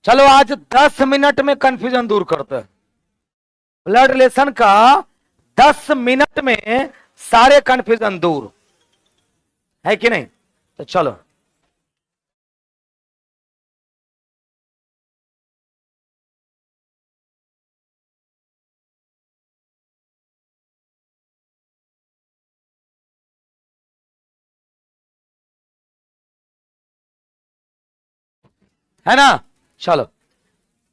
चलो आज 10 मिनट में कंफ्यूजन दूर करते हैं। ब्लड रिलेशन का 10 मिनट में सारे कंफ्यूजन दूर है कि नहीं? तो चलो है ना। चलो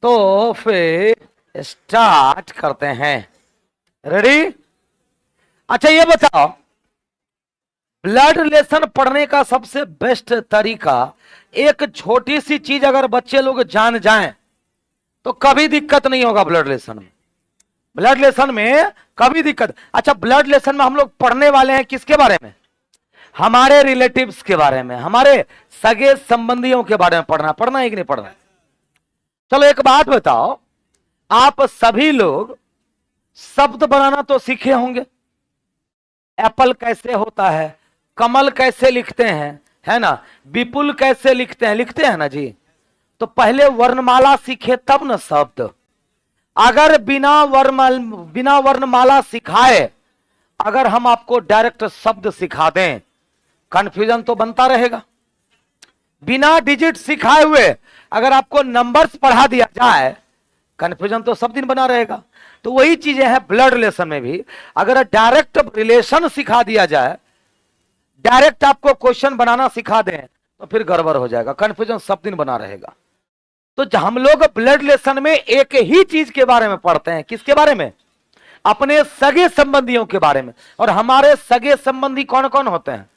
तो फिर स्टार्ट करते हैं। रेडी? अच्छा ये बताओ, ब्लड रिलेशन पढ़ने का सबसे बेस्ट तरीका, एक छोटी सी चीज अगर बच्चे लोग जान जाएं तो कभी दिक्कत नहीं होगा ब्लड रिलेशन में। ब्लड रिलेशन में कभी दिक्कत। अच्छा, ब्लड रिलेशन में हम लोग पढ़ने वाले हैं किसके बारे में? हमारे रिलेटिव्स के बारे में, हमारे सगे संबंधियों के बारे में पढ़ना है कि नहीं पढ़ना? चलो एक बात बताओ, आप सभी लोग शब्द बनाना तो सीखे होंगे। एप्पल कैसे होता है, कमल कैसे लिखते हैं, है ना, विपुल कैसे लिखते हैं ना जी। तो पहले वर्णमाला सीखे तब ना शब्द। अगर बिना वर्णमाला सिखाए अगर हम आपको डायरेक्ट शब्द सिखा दें, कंफ्यूजन तो बनता रहेगा। बिना डिजिट सिखाए हुए अगर आपको नंबर्स पढ़ा दिया जाए, कंफ्यूजन तो सब दिन बना रहेगा। तो वही चीजें हैं ब्लड रिलेशन में भी। अगर डायरेक्ट रिलेशन सिखा दिया जाए, डायरेक्ट आपको क्वेश्चन बनाना सिखा दें, तो फिर गड़बड़ हो जाएगा, कंफ्यूजन सब दिन बना रहेगा। तो हम लोग ब्लड रिलेशन में एक ही चीज के बारे में पढ़ते हैं। किसके बारे में? अपने सगे संबंधियों के बारे में। और हमारे सगे संबंधी कौन कौन होते हैं?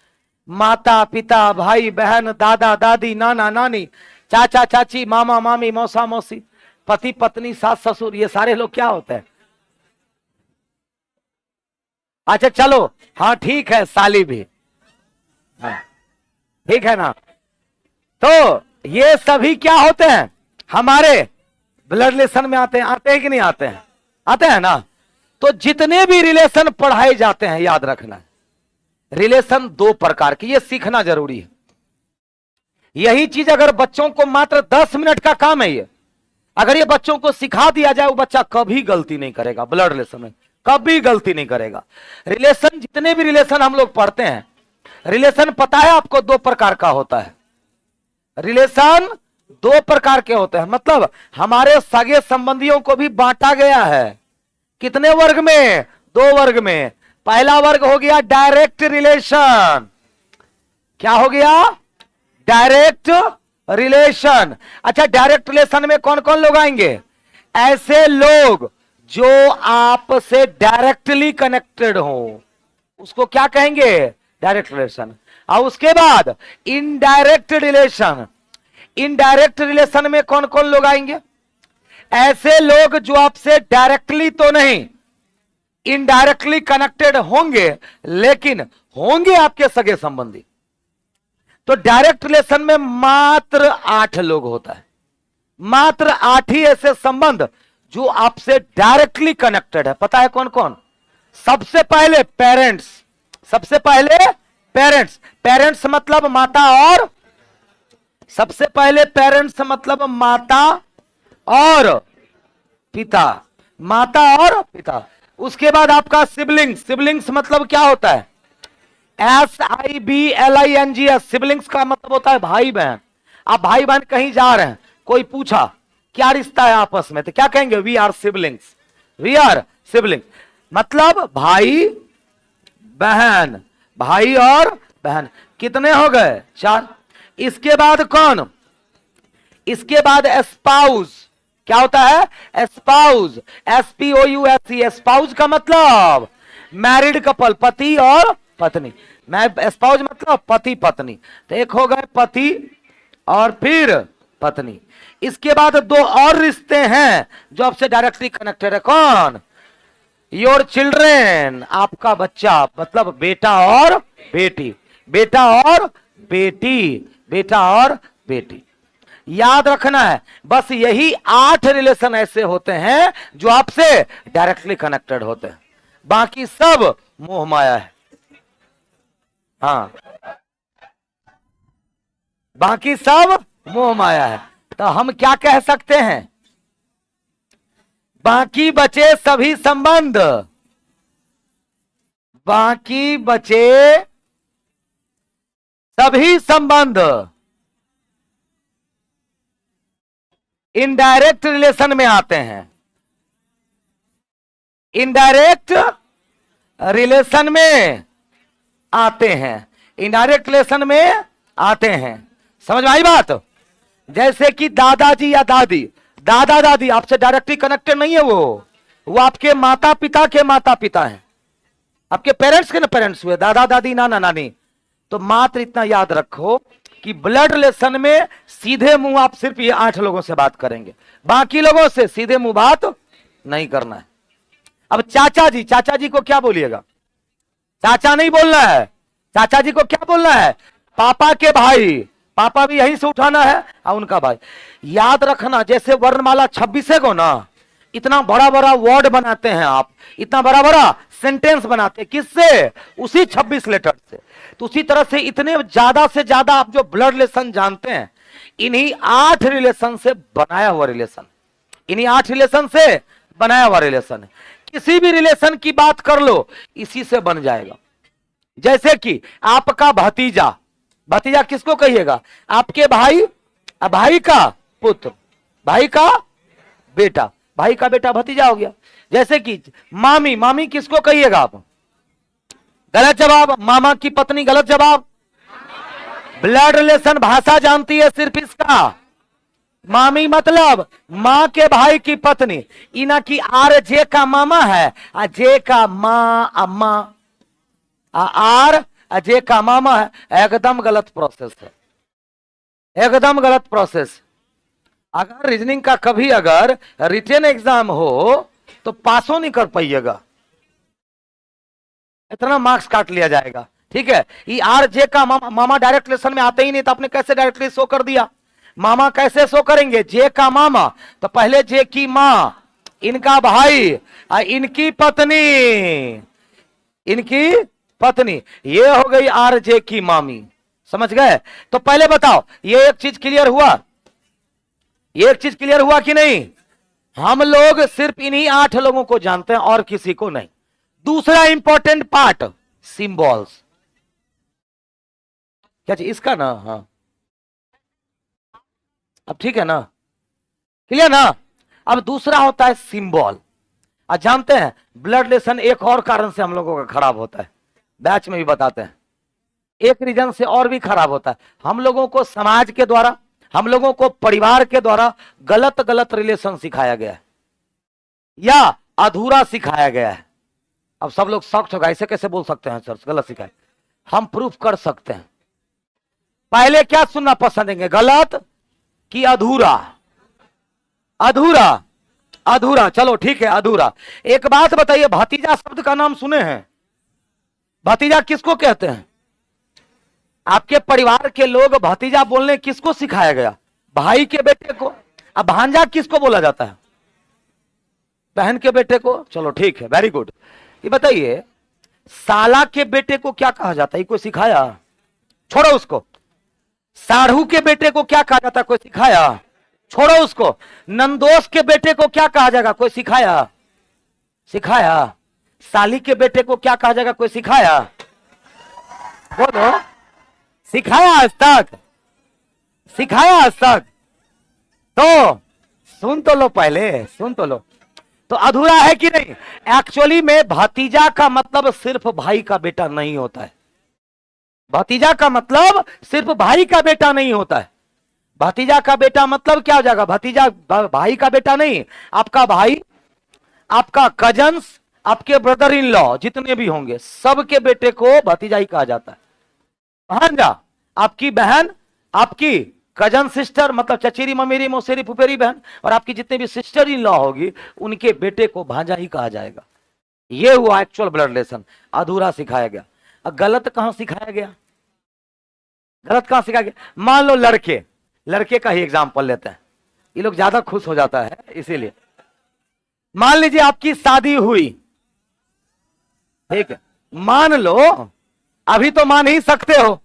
माता पिता, भाई बहन, दादा दादी, नाना नानी, चाचा चाची, मामा मामी, मौसा मौसी, पति पत्नी, सास ससुर, ये सारे लोग क्या होते हैं? अच्छा चलो, हाँ ठीक है, साली भी, हाँ ठीक है ना। तो ये सभी क्या होते हैं? हमारे ब्लड रिलेशन में आते हैं कि नहीं आते हैं? आते हैं ना। तो जितने भी रिलेशन पढ़ाए जाते हैं, याद रखना, रिलेशन दो प्रकार की, ये सीखना जरूरी है। यही चीज अगर बच्चों को, मात्र 10 मिनट का काम है ये, अगर ये बच्चों को सिखा दिया जाए, वो बच्चा कभी गलती नहीं करेगा ब्लड रिलेशन में, कभी गलती नहीं करेगा। रिलेशन, जितने भी रिलेशन हम लोग पढ़ते हैं, रिलेशन पता है आपको दो प्रकार का होता है। रिलेशन दो प्रकार के होते हैं, मतलब हमारे सगे संबंधियों को भी बांटा गया है। कितने वर्ग में? दो वर्ग में। पहला वर्ग हो गया डायरेक्ट रिलेशन। क्या हो गया? Direct relation. अच्छा, डायरेक्ट रिलेशन में कौन कौन लोग आएंगे? ऐसे लोग जो आपसे डायरेक्टली कनेक्टेड हो, उसको क्या कहेंगे? Direct relation. और उसके बाद इनडायरेक्ट रिलेशन। इनडायरेक्ट रिलेशन में कौन कौन लोग आएंगे? ऐसे लोग जो आपसे डायरेक्टली तो नहीं, इनडायरेक्टली कनेक्टेड होंगे, लेकिन होंगे आपके सगे संबंधी। तो डायरेक्ट रिलेशन में मात्र 8 लोग होता है, मात्र 8 ही ऐसे संबंध जो आपसे डायरेक्टली कनेक्टेड है। पता है कौन कौन? सबसे पहले पेरेंट्स। सबसे पहले पेरेंट्स। पेरेंट्स मतलब माता और, सबसे पहले पेरेंट्स मतलब माता और पिता, माता और पिता। उसके बाद आपका सिबलिंग्स। सिबलिंग्स मतलब क्या होता है? SIBLINGS। सिबलिंग्स का मतलब होता है भाई बहन। आप भाई बहन कहीं जा रहे हैं, कोई पूछा क्या रिश्ता है आपस में, तो क्या कहेंगे? We are siblings. We are siblings मतलब भाई बहन, भाई और बहन। कितने हो गए? 4। इसके बाद कौन? इसके बाद स्पाउस। क्या होता है? स्पाउस। SPOUSE। स्पाउस का मतलब मैरिड कपल, पति और पत्नी। मैं स्पाउस मतलब पति पत्नी। तो एक हो गए पति और फिर पत्नी। इसके बाद 2 और रिश्ते हैं जो आपसे डायरेक्टली कनेक्टेड है। कौन? Your children. आपका बच्चा, मतलब बेटा और बेटी, बेटा और बेटी, बेटा और बेटी। याद रखना है, बस यही 8 रिलेशन ऐसे होते हैं जो आपसे डायरेक्टली कनेक्टेड होते हैं, बाकी सब मोह माया है। हाँ, बाकी सब मोह माया है। तो हम क्या कह सकते हैं? बाकी बचे सभी संबंध, बाकी बचे सभी संबंध इनडायरेक्ट रिलेशन में आते हैं, इनडायरेक्ट रिलेशन में आते हैं, इनडायरेक्ट रिलेशन में आते हैं। समझ में आई बात? जैसे कि दादाजी या दादी, दादा दादी आपसे डायरेक्टली कनेक्टेड नहीं है, वो आपके माता पिता के माता पिता हैं, आपके पेरेंट्स के ना पेरेंट्स हुए, दादा दादी नाना नानी। तो मात्र इतना याद रखो कि ब्लड रिलेशन में सीधे मुंह आप सिर्फ ये 8 लोगों से बात करेंगे, बाकी लोगों से सीधे मुंह बात नहीं करना है। अब चाचा जी, चाचा जी को क्या बोलिएगा? चाचा नहीं बोलना है, चाचा जी को क्या बोलना है? पापा के भाई, पापा भी यहीं से उठाना है और उनका भाई। याद रखना, जैसे वर्णमाला 26 को ना इतना बड़ा बड़ा वर्ड बनाते हैं आप, इतना बड़ा बड़ा सेंटेंस बनाते हैं, किससे? उसी 26 लेटर से। तो उसी तरह से इतने ज्यादा से ज्यादा आप जो ब्लड रिलेशन जानते हैं, इन्हीं 8 रिलेशन से बनाया हुआ रिलेशन, इन्हीं 8 रिलेशन से बनाया हुआ रिलेशन है। किसी भी रिलेशन की बात कर लो, इसी से बन जाएगा। जैसे कि आपका भतीजा, भतीजा किसको कहिएगा? आपके भाई, भाई का पुत्र, भाई का बेटा, भाई का बेटा भतीजा हो गया। जैसे कि मामी, मामी किसको कहिएगा आप? गलत जवाब, मामा की पत्नी, गलत जवाब। ब्लड रिलेशन भाषा जानती है सिर्फ इसका, मामी मतलब माँ के भाई की पत्नी। इना की आर जे का मामा है, जे का माँ अम्मा, आर जे का मामा है। एकदम गलत प्रोसेस है, एकदम गलत प्रोसेस। अगर रीजनिंग का कभी अगर रिटेन एग्जाम हो तो पासो नहीं कर पाइएगा, इतना मार्क्स काट लिया जाएगा। ठीक है, ये आर जे का मामा, मामा डायरेक्ट रिलेशन में आते ही नहीं, तो आपने कैसे डायरेक्टली शो कर दिया? मामा कैसे शो करेंगे? जे का मामा, तो पहले जे की मां, इनका भाई, इनकी पत्नी, इनकी पत्नी, ये हो गई आर जे की मामी। समझ गए? तो पहले बताओ, ये एक चीज क्लियर हुआ, ये एक चीज क्लियर हुआ कि नहीं? हम लोग सिर्फ इन्हीं 8 लोगों को जानते हैं और किसी को नहीं। दूसरा इंपॉर्टेंट पार्ट, सिंबल्स। क्या चीज इसका ना? हाँ, अब ठीक है ना, क्लियर ना? अब दूसरा होता है सिंबल। आज जानते हैं ब्लड रिलेशन एक और कारण से हम लोगों का खराब होता है, बैच में भी बताते हैं। एक रीजन से और भी खराब होता है, हम लोगों को समाज के द्वारा, हम लोगों को परिवार के द्वारा गलत गलत रिलेशन सिखाया गया है या अधूरा सिखाया गया है। अब सब लोग शॉक्ड होगा, ऐसे कैसे बोल सकते हैं सर गलत सिखाया? हम प्रूफ कर सकते हैं। पहले क्या सुनना पसंद है, गलत कि अधूरा? अधूरा, अधूरा, चलो ठीक है अधूरा। एक बात बताइए, भतीजा शब्द का नाम सुने हैं? भतीजा किसको कहते हैं? आपके परिवार के लोग भतीजा बोलने किसको सिखाया गया? भाई के बेटे को। अब भांजा किसको बोला जाता है? बहन के बेटे को। चलो ठीक है, वेरी गुड। ये बताइए, साला के बेटे को क्या कहा जाता है? कोई सिखाया? छोड़ो उसको। साढ़ू के बेटे को क्या कहा जाता है? कोई सिखाया? छोड़ो उसको। नंदोस के बेटे को क्या कहा जाएगा? कोई सिखाया? सिखाया। साली के बेटे को क्या कहा जाएगा? कोई सिखाया? बोलो, सिखाया आज तक? सिखाया आज तक? तो सुन तो लो, पहले सुन तो लो। तो अधूरा है कि नहीं? एक्चुअली में भतीजा का मतलब सिर्फ भाई का बेटा नहीं होता है। भतीजा का मतलब सिर्फ भाई का बेटा नहीं होता है। भतीजा का बेटा मतलब क्या हो जाएगा? भतीजा भाई का बेटा नहीं, आपका भाई, आपका कजन्स, आपके ब्रदर इन लॉ जितने भी होंगे, सबके बेटे को भतीजा ही कहा जाता है। भांजा, आपकी बहन, आपकी कजन सिस्टर मतलब चचेरी ममेरी मौसेरी फुफेरी बहन, और आपकी जितने भी सिस्टर इन लॉ होगी, उनके बेटे को भांजा ही कहा जाएगा। ये हुआ एक्चुअल ब्लड रिलेशन। अधूरा सिखाया गया। अब गलत कहां सिखाया गया? गलत कहां सिखाया गया? मान लो लड़के, लड़के का ही एग्जाम्पल लेते हैं, ये लोग ज्यादा खुश हो जाता है इसीलिए। मान लीजिए आपकी शादी हुई, ठीक है, मान लो, अभी तो मान ही सकते हो,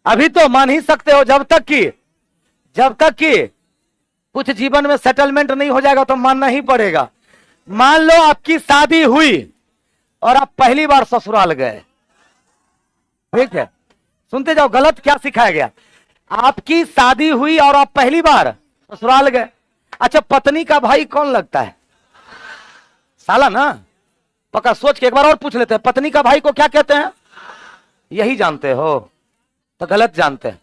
अभी तो मान ही सकते हो, जब जब तक कि कुछ जीवन में सेटलमेंट नहीं हो जाएगा तो मानना ही पड़ेगा। मान लो आपकी शादी हुई और आप पहली बार ससुराल गए, ठीक है, सुनते जाओ गलत क्या सिखाया गया। आपकी शादी हुई और आप पहली बार ससुराल गए। अच्छा, पत्नी का भाई कौन लगता है? साला ना। पक्का सोच के एक बार और पूछ लेते हैं, पत्नी का भाई को क्या कहते हैं? यही जानते हो तो गलत जानते हैं।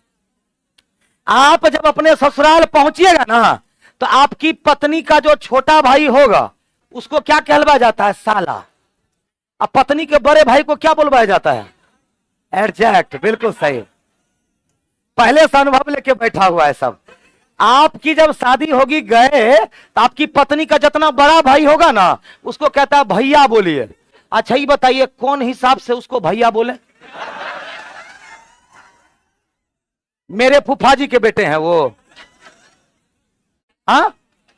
आप जब अपने ससुराल पहुंचिएगा ना तो आपकी पत्नी का जो छोटा भाई होगा उसको क्या कहलवाया जाता है? साला। अब पत्नी के बड़े भाई को क्या बुलवाया जाता है? एग्जैक्ट, बिल्कुल सही, पहले से अनुभव लेके बैठा हुआ है सब। आपकी जब शादी होगी गए तो आपकी पत्नी का जितना बड़ा भाई होगा ना उसको कहता है भैया बोलिए। अच्छा ही बताइए कौन हिसाब से उसको भैया बोले? मेरे फूफा जी के बेटे हैं वो। हाँ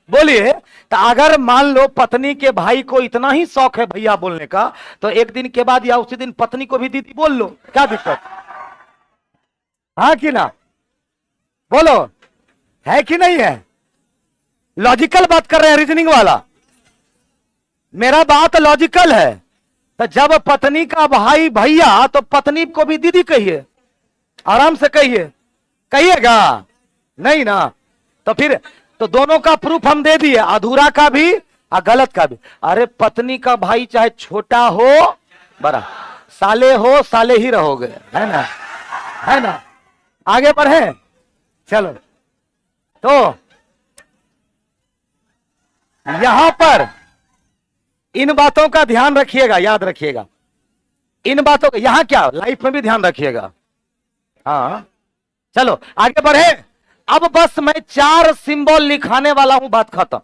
बोलिए। तो अगर मान लो पत्नी के भाई को इतना ही शौक है भैया बोलने का तो एक दिन के बाद या उसी दिन पत्नी को भी दीदी बोल लो, क्या दिक्कत? हाँ कि ना? बोलो, है कि नहीं है? लॉजिकल बात कर रहे हैं, रीजनिंग वाला। मेरा बात लॉजिकल है। तो जब पत्नी का भाई भैया तो पत्नी को भी दीदी कहिए, आराम से कहिए। कहिएगा नहीं ना? तो फिर तो दोनों का प्रूफ हम दे दिए, अधूरा का भी और गलत का भी। अरे पत्नी का भाई चाहे छोटा हो बड़ा, साले हो साले ही रहोगे, है ना? है ना? आगे बढ़े चलो। तो यहां पर इन बातों का ध्यान रखिएगा, याद रखिएगा इन बातों का। यहां क्या लाइफ में भी ध्यान रखिएगा। हाँ चलो आगे बढ़े। अब बस मैं 4 सिंबल लिखाने वाला हूं, बात खत्म।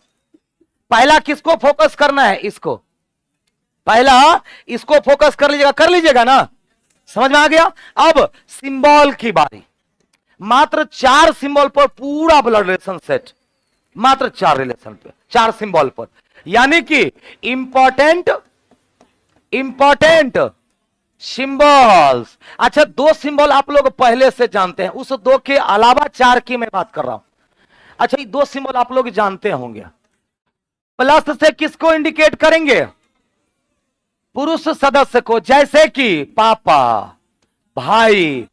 पहला किसको फोकस करना है? इसको। पहला इसको फोकस कर लीजिएगा ना? समझ में आ गया? अब सिंबल की बारी। मात्र 4 सिंबल पर पूरा ब्लड रिलेशन सेट, मात्र 4 रिलेशन पे, 4 सिंबल पर, यानी कि इंपॉर्टेंट सिंबल्स। अच्छा 2 सिंबल आप लोग पहले से जानते हैं, उस 2 के अलावा 4 की मैं बात कर रहा हूं। अच्छा ये 2 सिंबल आप लोग जानते होंगे। प्लस से किसको इंडिकेट करेंगे? पुरुष सदस्य को, जैसे कि पापा भाई,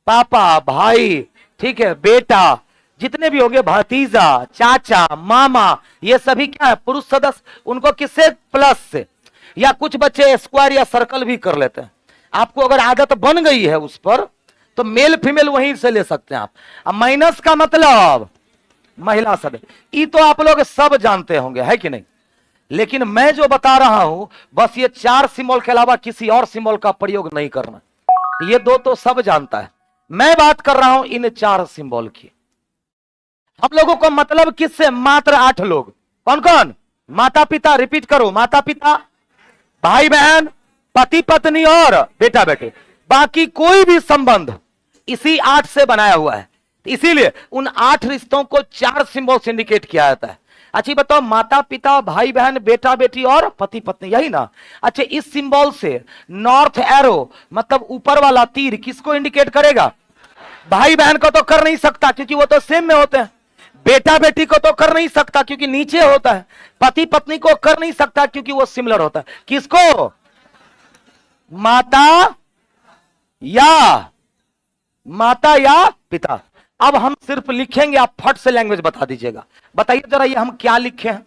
पापा भाई, ठीक है, बेटा, जितने भी होंगे, भतीजा, चाचा, मामा, ये सभी क्या है? पुरुष सदस्य। उनको किससे? प्लस से। या कुछ बच्चे स्क्वायर या सर्कल भी कर लेते हैं। आपको अगर आदत बन गई है उस पर तो मेल फीमेल वहीं से ले सकते हैं आप। अब माइनस का मतलब महिला सदस्य, ये तो आप लोग सब जानते होंगे, है कि नहीं? लेकिन मैं जो बता रहा हूं बस ये 4 सिंबल के अलावा किसी और सिंबल का प्रयोग नहीं करना। ये 2 तो सब जानता है, मैं बात कर रहा हूं इन 4 सिंबल की। हम लोगों को मतलब किससे? मात्र 8 लोग। कौन कौन? माता पिता, रिपीट करो, माता पिता, भाई बहन, पति पत्नी और बेटा बेटे। बाकी कोई भी संबंध इसी 8 से बनाया हुआ है। इसीलिए उन 8 रिश्तों को 4 सिंबल से इंडिकेट किया जाता है। अच्छी बताओ, माता पिता, भाई बहन, बेटा बेटी और पति पत्नी, यही ना? अच्छा इस सिंबल से नॉर्थ एरो मतलब ऊपर वाला तीर किसको इंडिकेट करेगा? भाई बहन को तो कर नहीं सकता क्योंकि वो तो सेम में होते हैं। बेटा बेटी को तो कर नहीं सकता क्योंकि नीचे होता है। पति पत्नी को कर नहीं सकता क्योंकि वो सिमिलर होता है। किसको? माता या पिता। अब हम सिर्फ लिखेंगे, आप फट से लैंग्वेज बता दीजिएगा। बताइए जरा ये हम क्या लिखे हैं?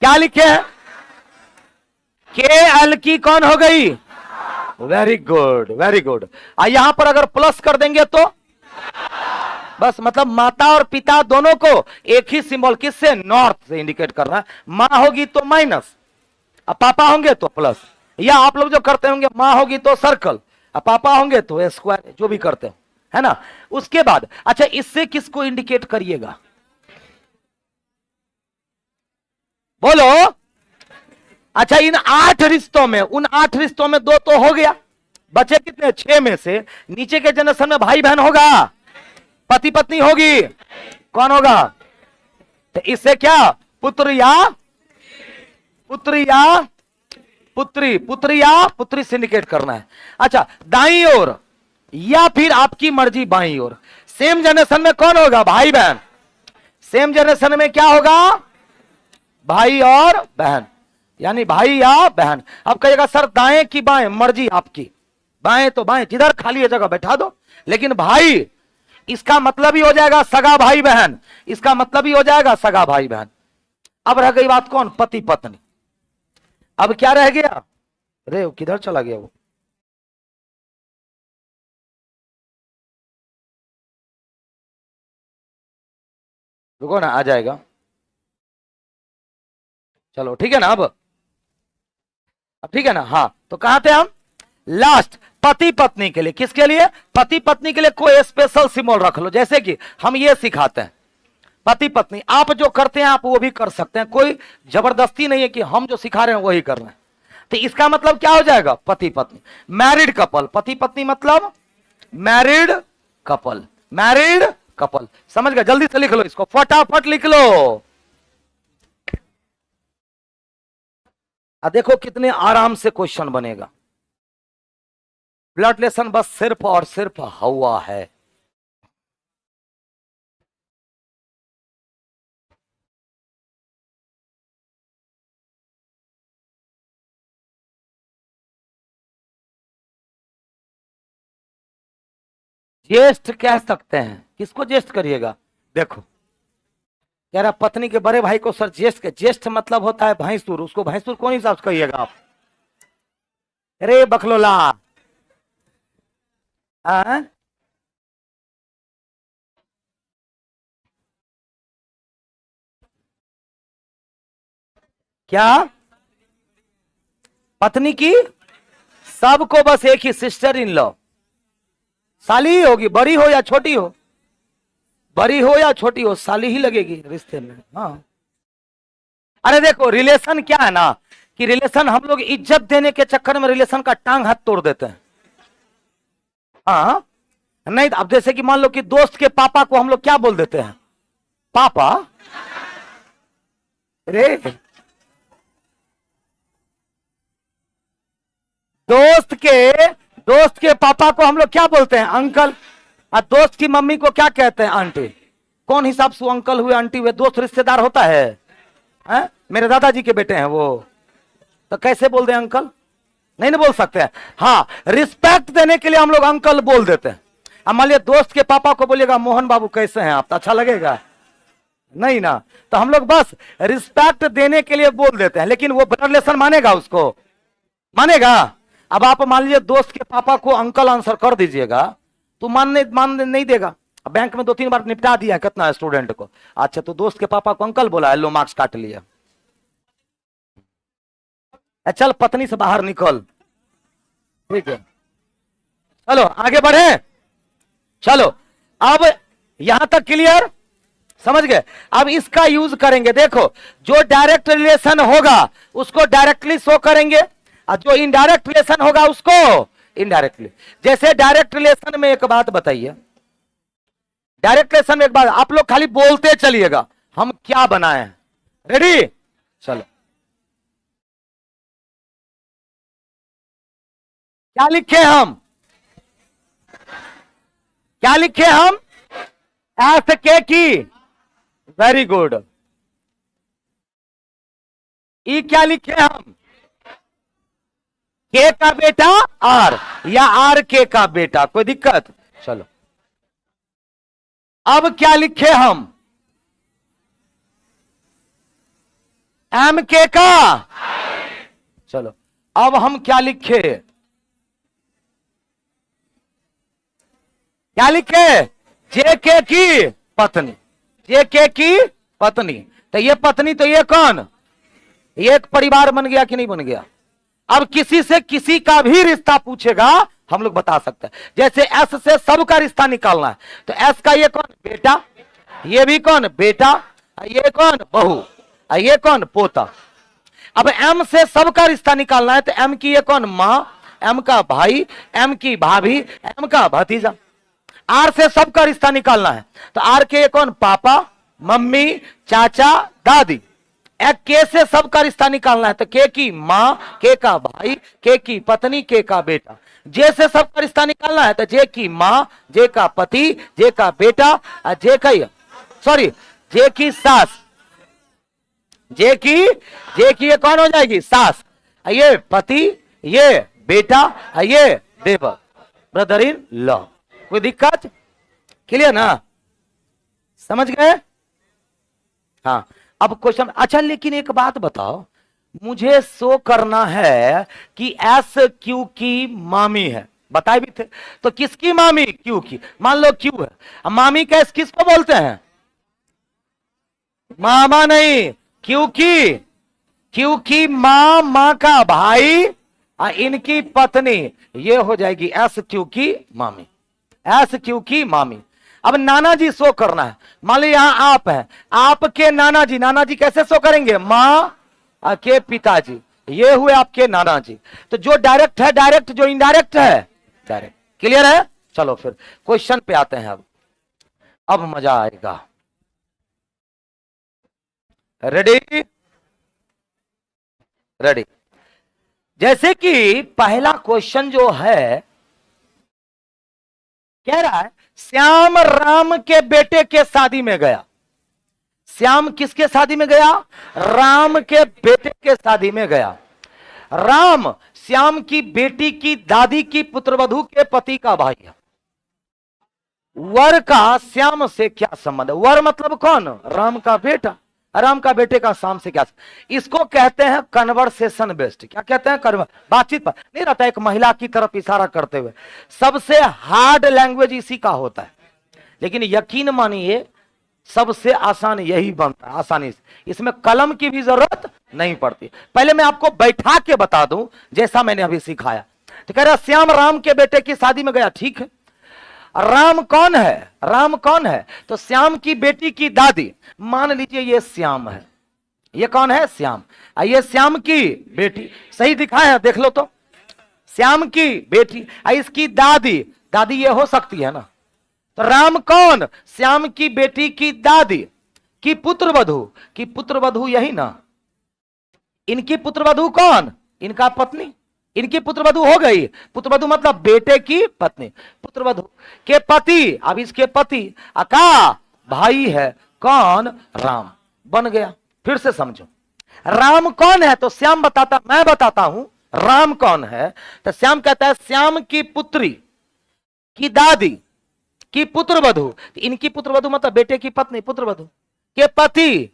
क्या लिखे हैं? के एल की कौन हो गई? Very good very good. यहां पर अगर प्लस कर देंगे तो बस, मतलब माता और पिता दोनों को एक ही सिंबल किससे? नॉर्थ से इंडिकेट करना है। मां होगी तो माइनस, अब पापा होंगे तो प्लस। या आप लोग जो करते होंगे, मां होगी तो सर्कल, अब पापा होंगे तो स्क्वायर, जो भी करते हो, है ना? उसके बाद अच्छा इससे किसको इंडिकेट करिएगा? बोलो। अच्छा इन 8 रिश्तों में, उन 8 रिश्तों में 2 तो हो गया, बचे कितने? 6 में से नीचे के जनरेशन में भाई बहन होगा, पति पत्नी होगी, कौन होगा? तो इससे क्या? पुत्र या पुत्री से इंडिकेट करना है। अच्छा दाईं ओर या फिर आपकी मर्जी बाईं ओर। सेम जनरेशन में कौन होगा? भाई बहन। सेम जनरेशन में क्या होगा? भाई और बहन, यानी भाई या बहन। अब कहेगा सर दाएं की बाएं, मर्जी आपकी, बाएं तो बाएं, जिधर खाली है जगह बैठा दो। लेकिन भाई इसका मतलब ही हो जाएगा सगा भाई बहन, इसका मतलब ही हो जाएगा सगा भाई बहन। अब रह गई बात कौन? पति पत्नी। अब क्या रह गया? अरे किधर चला गया वो? रुको ना, आ जाएगा। चलो ठीक है ना। अब ठीक है ना। हाँ, तो कहां थे हम? लास्ट, पति पत्नी के लिए। किसके लिए? पति पत्नी के लिए कोई स्पेशल सिंबल रख लो। जैसे कि हम ये सिखाते हैं, पति पत्नी आप जो करते हैं आप वो भी कर सकते हैं, कोई जबरदस्ती नहीं है कि हम जो सिखा रहे हैं वही कर रहे हैं। तो इसका मतलब क्या हो जाएगा? पति पत्नी। मैरिड कपल, पति पत्नी मतलब मैरिड कपल, मैरिड कपल। समझ गए? जल्दी से लिख लो इसको, फटाफट लिख लो। देखो कितने आराम से क्वेश्चन बनेगा। ब्लड रिलेशन बस सिर्फ और सिर्फ हवा है। ज्येष्ठ कह सकते हैं, किसको ज्येष्ठ करिएगा? देखो कह रहा पत्नी के बड़े भाई को सर ज्येष्ठ के, ज्येष्ठ मतलब होता है भैंसुर, उसको भैंसुर कौन हिसाब से कहिएगा आप? अरे बखलोला। क्या? पत्नी की सबको बस एक ही सिस्टर इन लॉ, साली ही होगी, बड़ी हो या छोटी हो, बड़ी हो या छोटी हो, साली ही लगेगी रिश्ते में। हाँ, अरे देखो रिलेशन क्या है ना, कि रिलेशन हम लोग इज्जत देने के चक्कर में रिलेशन का टांग हाथ तोड़ देते हैं। हाँ, नहीं अब जैसे कि मान लो कि दोस्त के पापा को हम लोग क्या बोल देते हैं? पापा। अरे दोस्त के पापा को हम लोग क्या बोलते हैं? अंकल। और दोस्त की मम्मी को क्या कहते हैं? आंटी। कौन हिसाब से अंकल हुए आंटी हुए? दोस्त रिश्तेदार होता है? मेरे दादाजी के बेटे हैं वो, तो कैसे बोल दे अंकल? नहीं ना बोल सकते हैं। हाँ, रिस्पेक्ट देने के लिए हम लोग अंकल बोल देते हैं। अब मान लिया दोस्त के पापा को बोलिएगा मोहन बाबू कैसे हैं आप, तो अच्छा लगेगा? नहीं ना। तो हम लोग बस रिस्पेक्ट देने के लिए बोल देते हैं, लेकिन वो ब्लड रिलेशन मानेगा? उसको मानेगा? अब आप मान लीजिए दोस्त के पापा को अंकल आंसर कर दीजिएगा तो मान नहीं देगा। बैंक में 2-3 बार निपटा दिया कितना स्टूडेंट को। अच्छा, तो दोस्त के पापा को अंकल बोला है, लो मार्क्स काट लिया। चल पत्नी से बाहर निकल। ठीक है, चलो आगे बढ़े। चलो अब यहां तक क्लियर, समझ गए? अब इसका यूज करेंगे। देखो जो डायरेक्ट रिलेशन होगा उसको डायरेक्टली शो करेंगे, और जो इनडायरेक्ट रिलेशन होगा उसको इनडायरेक्टली। जैसे डायरेक्ट रिलेशन में एक बात बताइए, डायरेक्ट रिलेशन में एक बात आप लोग खाली बोलते चलिएगा, हम क्या बनाए हैं। रेडी? चलो क्या लिखे हम? क्या लिखे हम? एस के की, वेरी गुड। ई क्या लिखे हम? के का बेटा आर, या आर के का बेटा, कोई दिक्कत? चलो अब क्या लिखे हम? एम के का। चलो अब हम क्या लिखे? क्या लिखे? जे के की पत्नी, जे के की पत्नी। तो ये पत्नी, तो ये कौन? ये एक परिवार बन गया कि नहीं बन गया? अब किसी से किसी का भी रिश्ता पूछेगा हम लोग बता सकते हैं। जैसे एस से सबका रिश्ता निकालना है, तो एस का ये कौन? बेटा, ये भी कौन? बेटा, ये कौन? बहू, ये कौन? पोता। अब एम से सबका रिश्ता निकालना है, तो एम की ये कौन? मां, एम का भाई, एम की भाभी, एम का भतीजा। आर से सबका रिश्ता निकालना है, तो आर के ये कौन? पापा, मम्मी, चाचा, दादी। एक के से सबका रिश्ता निकालना है, तो के की मां, के का भाई, के की पत्नी, के का बेटा। जे से सबका रिश्ता निकालना है तो जे की माँ, जे का पति, जे का बेटा, जे का सॉरी जे की सास, जे की ये कौन हो जाएगी? सास। ये पति, ये बेटा, ये देवर, ब्रदर इन लॉ। कोई दिक्कत? क्लियर ना? समझ गए? हाँ। अब क्वेश्चन, अच्छा लेकिन एक बात बताओ, मुझे शो करना है कि एस क्यू की मामी है, बताए भी थे, तो किसकी मामी? क्यू की। मान लो क्यू है, अब मामी कैस किसको बोलते हैं? मामा नहीं, क्यू की माँ, माँ का भाई, इनकी पत्नी, ये हो जाएगी एस क्यू की मामी, एस क्यू की मामी। अब नाना जी शो करना है, मान लो यहां आप हैं, आपके नाना जी, नाना जी कैसे शो करेंगे? माँ के पिताजी, ये हुए आपके नाना जी। तो जो डायरेक्ट है डायरेक्ट, जो इनडायरेक्ट है डायरेक्ट। क्लियर है? चलो फिर क्वेश्चन पे आते हैं। अब मजा आएगा। रेडी? रेडी। जैसे कि पहला क्वेश्चन जो है कह रहा है, श्याम राम के बेटे के शादी में गया। श्याम किसके शादी में गया? राम के बेटे के शादी में गया। राम श्याम की बेटी की दादी की पुत्रवधू के पति का भाई है। वर का श्याम से क्या संबंध है? वर मतलब कौन? राम का बेटा। राम का बेटे का श्याम से क्या? इसको कहते हैं कन्वर्सेशन बेस्ड। क्या कहते हैं? बातचीत पर नहीं रहता, एक महिला की तरफ इशारा करते हुए। सबसे हार्ड लैंग्वेज इसी का होता है, लेकिन यकीन मानिए सबसे आसान यही बनता है, आसानी से। इसमें कलम की भी जरूरत नहीं पड़ती। पहले मैं आपको बैठा के बता दूं जैसा मैंने अभी सिखाया। तो कह रहा श्याम राम के बेटे की शादी में गया। ठीक है, राम कौन है? राम कौन है? तो श्याम की बेटी की दादी, मान लीजिए ये श्याम है। ये कौन है? श्याम। ये श्याम की बेटी, सही दिखाया है, देख लो तो। श्याम की बेटी, इसकी दादी, दादी ये हो सकती है ना। तो राम कौन? श्याम की बेटी की दादी की पुत्रवधू, की पुत्रवधू यही ना। इनकी पुत्रवधू कौन? इनका पत्नी। इनकी पुत्रवधू हो गई। पुत्रवधू मतलब बेटे की पत्नी। पुत्रवधू के पति, अब इसके पति का भाई है कौन? राम। बन गया। फिर से समझो, राम कौन है? तो श्याम बताता, मैं बताता हूं राम कौन है। तो श्याम कहता है श्याम की पुत्री की दादी की पुत्रवधू, इनकी पुत्रवधू मतलब बेटे की पत्नी, पुत्रवधू के पति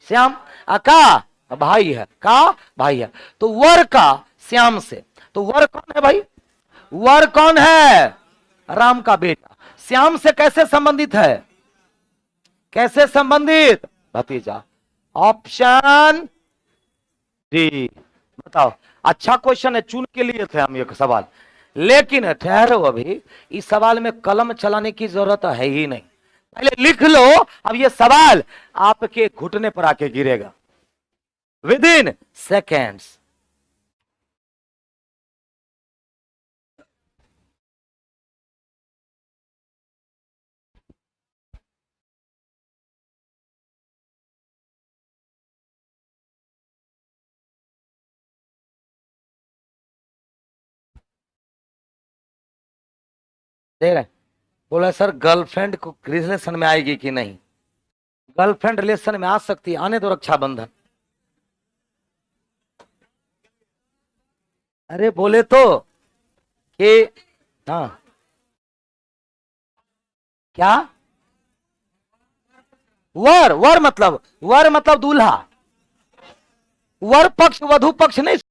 श्याम का भाई है, का भाई है। तो वर का श्याम से, तो वर कौन है भाई? वर कौन है? राम का बेटा। श्याम से कैसे संबंधित है? कैसे संबंधित? भतीजा। Option D. बताओ, अच्छा क्वेश्चन है, चुन के लिए थे हम एक सवाल, लेकिन ठहरो, अभी इस सवाल में कलम चलाने की जरूरत है ही नहीं। पहले लिख लो, अब ये सवाल आपके घुटने पर आके गिरेगा विद इन सेकेंड्स। देख रहे, बोला सर गर्लफ्रेंड को रिलेशन में आएगी कि नहीं? गर्लफ्रेंड रिलेशन में आ सकती है, आने दो रक्षाबंधन। अरे बोले तो कि हाँ, क्या? वर, वर मतलब दूल्हा। वर पक्ष वधु पक्ष नहीं